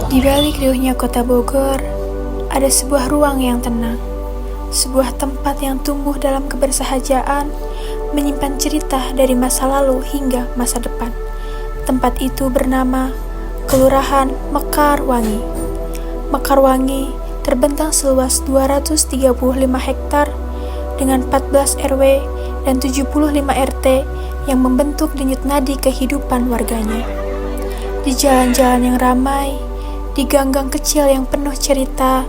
Di balik riuhnya kota Bogor, ada sebuah ruang yang tenang. Sebuah tempat yang tumbuh dalam kebersahajaan, menyimpan cerita dari masa lalu hingga masa depan. Tempat itu bernama Kelurahan Mekarwangi. Mekarwangi terbentang seluas 235 hektar dengan 14 RW dan 75 RT yang membentuk denyut nadi kehidupan warganya. Di jalan-jalan yang ramai, di gang-gang kecil yang penuh cerita,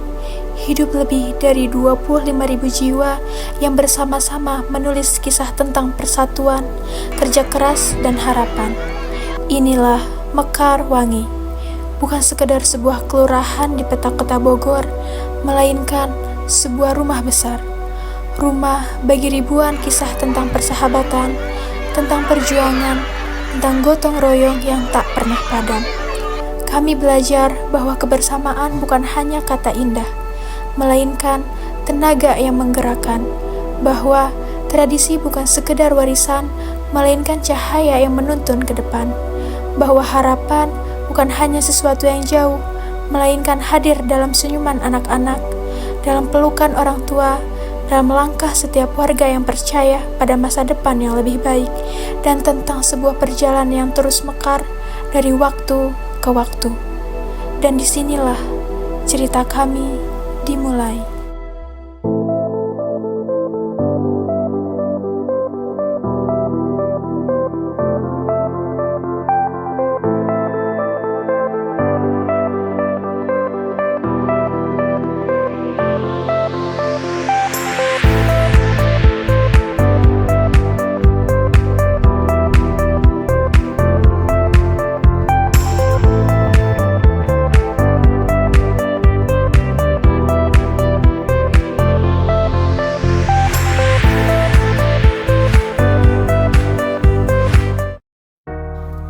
hidup lebih dari 25.000 jiwa yang bersama-sama menulis kisah tentang persatuan, kerja keras, dan harapan. Inilah Mekarwangi, bukan sekedar sebuah kelurahan di peta kota Bogor, melainkan sebuah rumah besar. Rumah bagi ribuan kisah tentang persahabatan, tentang perjuangan, tentang gotong royong yang tak pernah padam. Kami belajar bahwa kebersamaan bukan hanya kata indah, melainkan tenaga yang menggerakkan, bahwa tradisi bukan sekedar warisan, melainkan cahaya yang menuntun ke depan, bahwa harapan bukan hanya sesuatu yang jauh, melainkan hadir dalam senyuman anak-anak, dalam pelukan orang tua, dalam langkah setiap warga yang percaya pada masa depan yang lebih baik, dan tentang sebuah perjalanan yang terus mekar dari waktu ke waktu. Dan disinilah cerita kami dimulai.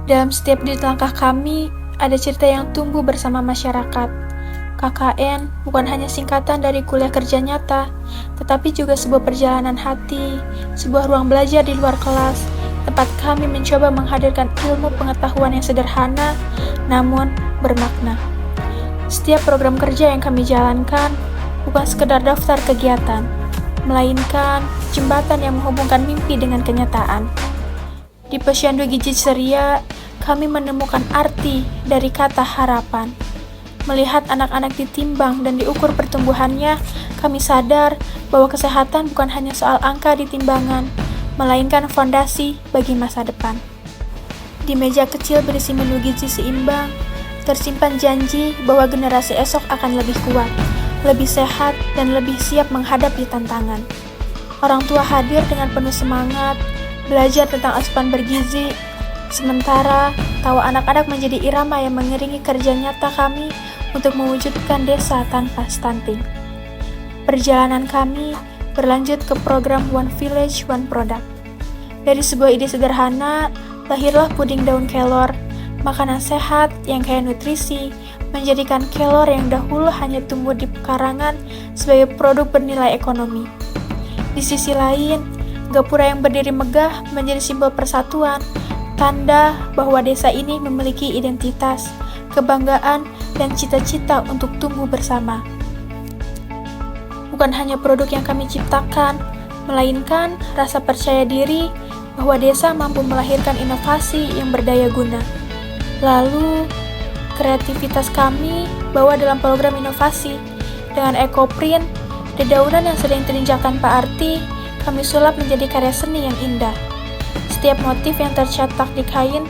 Dalam setiap detik langkah kami, ada cerita yang tumbuh bersama masyarakat. KKN bukan hanya singkatan dari kuliah kerja nyata, tetapi juga sebuah perjalanan hati, sebuah ruang belajar di luar kelas, tempat kami mencoba menghadirkan ilmu pengetahuan yang sederhana, namun bermakna. Setiap program kerja yang kami jalankan bukan sekedar daftar kegiatan, melainkan jembatan yang menghubungkan mimpi dengan kenyataan. Di Posyandu Giji Ceria, kami menemukan arti dari kata harapan. Melihat anak-anak ditimbang dan diukur pertumbuhannya, kami sadar bahwa kesehatan bukan hanya soal angka di timbangan, melainkan fondasi bagi masa depan. Di meja kecil berisi menu gizi seimbang, tersimpan janji bahwa generasi esok akan lebih kuat, lebih sehat, dan lebih siap menghadapi tantangan. Orang tua hadir dengan penuh semangat, belajar tentang asupan bergizi, sementara tawa anak-anak menjadi irama yang mengiringi kerja nyata kami untuk mewujudkan desa tanpa stunting. Perjalanan kami berlanjut ke program One Village, One Product. Dari sebuah ide sederhana, lahirlah puding daun kelor, makanan sehat yang kaya nutrisi, menjadikan kelor yang dahulu hanya tumbuh di pekarangan sebagai produk bernilai ekonomi. Di sisi lain, gapura yang berdiri megah menjadi simbol persatuan, tanda bahwa desa ini memiliki identitas, kebanggaan, dan cita-cita untuk tumbuh bersama. Bukan hanya produk yang kami ciptakan, melainkan rasa percaya diri bahwa desa mampu melahirkan inovasi yang berdaya guna. Lalu, kreativitas kami bawa dalam program inovasi. Dengan ekoprint, dedaunan yang sering terinjak tanpa arti, kami sulap menjadi karya seni yang indah. Setiap motif yang tercetak di kain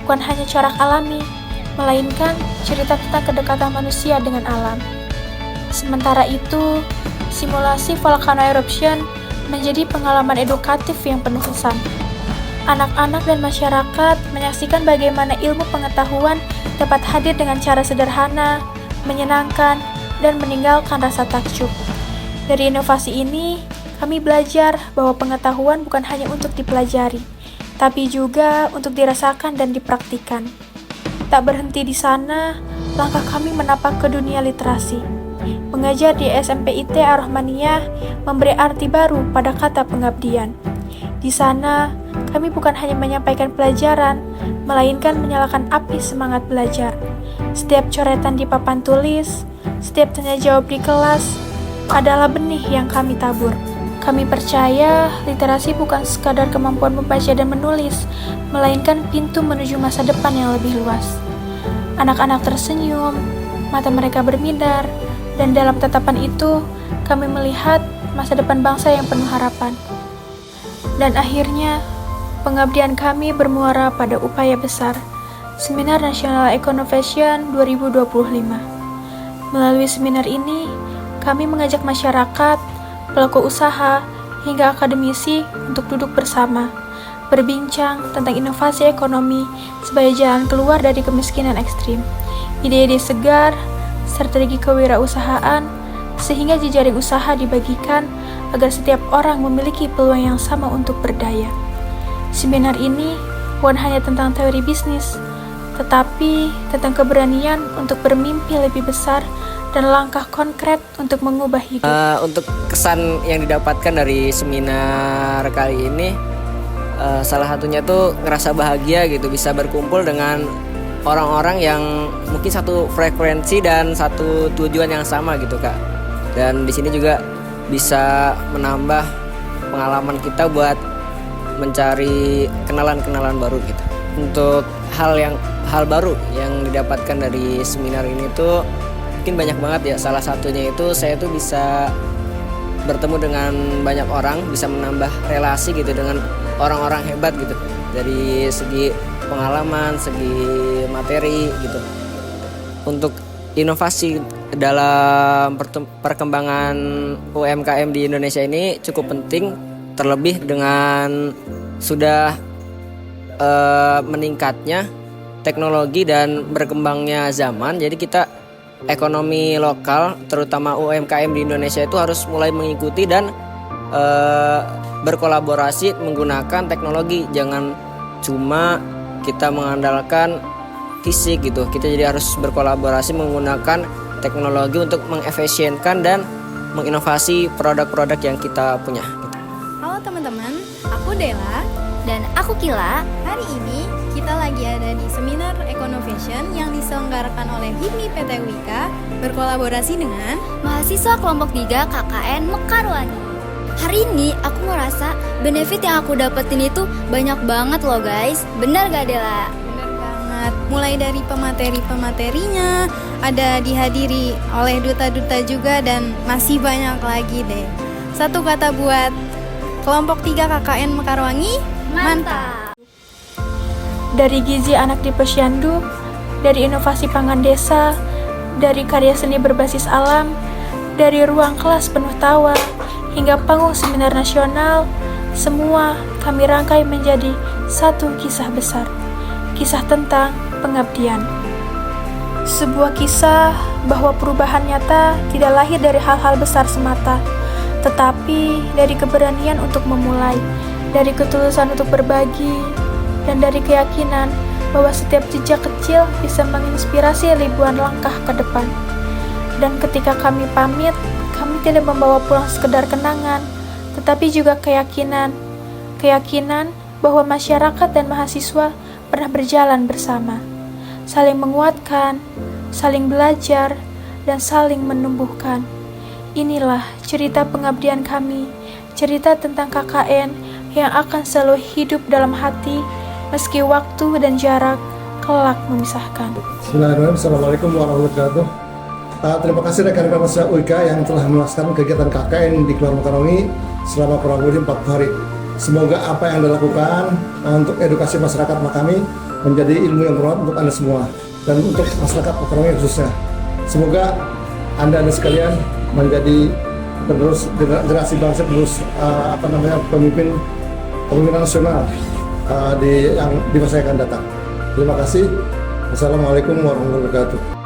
bukan hanya corak alami, melainkan cerita tentang kedekatan manusia dengan alam. Sementara itu, simulasi volcano eruption menjadi pengalaman edukatif yang penuh kesan. Anak-anak dan masyarakat menyaksikan bagaimana ilmu pengetahuan dapat hadir dengan cara sederhana, menyenangkan, dan meninggalkan rasa takjub. Dari inovasi ini, kami belajar bahwa pengetahuan bukan hanya untuk dipelajari, tapi juga untuk dirasakan dan dipraktikkan. Tak berhenti di sana, langkah kami menapak ke dunia literasi. Mengajar di SMP IT Ar-Rahmaniyah memberi arti baru pada kata pengabdian. Di sana, kami bukan hanya menyampaikan pelajaran, melainkan menyalakan api semangat belajar. Setiap coretan di papan tulis, setiap tanya jawab di kelas, adalah benih yang kami tabur. Kami percaya literasi bukan sekadar kemampuan membaca dan menulis, melainkan pintu menuju masa depan yang lebih luas. Anak-anak tersenyum, mata mereka berbinar, dan dalam tatapan itu, kami melihat masa depan bangsa yang penuh harapan. Dan akhirnya, pengabdian kami bermuara pada upaya besar, Seminar Nasional Econovation 2025. Melalui seminar ini, kami mengajak masyarakat, pelaku usaha, hingga akademisi untuk duduk bersama, berbincang tentang inovasi ekonomi sebagai jalan keluar dari kemiskinan ekstrim, ide-ide segar, strategi kewirausahaan, sehingga jejaring usaha dibagikan agar setiap orang memiliki peluang yang sama untuk berdaya. Seminar ini bukan hanya tentang teori bisnis, tetapi tentang keberanian untuk bermimpi lebih besar dan langkah konkret untuk mengubah hidup. Untuk kesan yang didapatkan dari seminar kali ini, salah satunya tuh ngerasa bahagia gitu, bisa berkumpul dengan orang-orang yang mungkin satu frekuensi dan satu tujuan yang sama gitu Kak. Dan di sini juga bisa menambah pengalaman kita buat mencari kenalan-kenalan baru gitu. Untuk hal baru yang didapatkan dari seminar ini tuh mungkin banyak banget ya. Salah satunya itu saya tuh bisa bertemu dengan banyak orang, bisa menambah relasi gitu dengan orang-orang hebat gitu. Dari segi pengalaman, segi materi gitu. Untuk inovasi dalam perkembangan UMKM di Indonesia ini cukup penting, terlebih dengan sudah meningkatnya teknologi dan berkembangnya zaman. Jadi kita ekonomi lokal terutama UMKM di Indonesia itu harus mulai mengikuti dan berkolaborasi menggunakan teknologi. Jangan cuma kita mengandalkan fisik gitu. Kita jadi harus berkolaborasi menggunakan teknologi untuk mengefisienkan dan menginovasi produk-produk yang kita punya gitu. Halo teman-teman, aku Dela dan aku Kila. Hari ini kita lagi ada di Seminar Econovation yang diselenggarakan oleh HIPMI PT Wika berkolaborasi dengan mahasiswa kelompok 3 KKN Mekarwangi. Hari ini aku ngerasa benefit yang aku dapetin itu banyak banget loh guys. Bener gak Dela? Bener banget. Mulai dari pemateri-pematerinya, ada dihadiri oleh duta-duta juga dan masih banyak lagi deh. Satu kata buat kelompok 3 KKN Mekarwangi, mantap! Dari gizi anak di Posyandu, dari inovasi pangan desa, dari karya seni berbasis alam, dari ruang kelas penuh tawa, hingga panggung seminar nasional, semua kami rangkai menjadi satu kisah besar. Kisah tentang pengabdian. Sebuah kisah bahwa perubahan nyata tidak lahir dari hal-hal besar semata, tetapi dari keberanian untuk memulai, dari ketulusan untuk berbagi, dan dari keyakinan bahwa setiap jejak kecil bisa menginspirasi ribuan langkah ke depan. Dan ketika kami pamit, kami tidak membawa pulang sekedar kenangan, tetapi juga keyakinan bahwa masyarakat dan mahasiswa pernah berjalan bersama, saling menguatkan, saling belajar, dan saling menumbuhkan. Inilah cerita pengabdian kami, cerita tentang KKN yang akan selalu hidup dalam hati meski waktu dan jarak kelak memisahkan. Bismillahirrahmanirrahim. Assalamualaikum warahmatullahi wabarakatuh. Terima kasih rekan-rekan mahasiswa UIKA yang telah melaksanakan kegiatan KKN di Kelurahan Mekarwangi selama kurang lebih 40 hari. Semoga apa yang dilakukan untuk edukasi masyarakat kami menjadi ilmu yang bermanfaat untuk Anda semua dan untuk masyarakat Mekarwangi khususnya. Semoga Anda sekalian menjadi penerus generasi bangsa, penerus pemimpin nasional di masa yang akan datang. Terima kasih. Wassalamualaikum warahmatullahi wabarakatuh.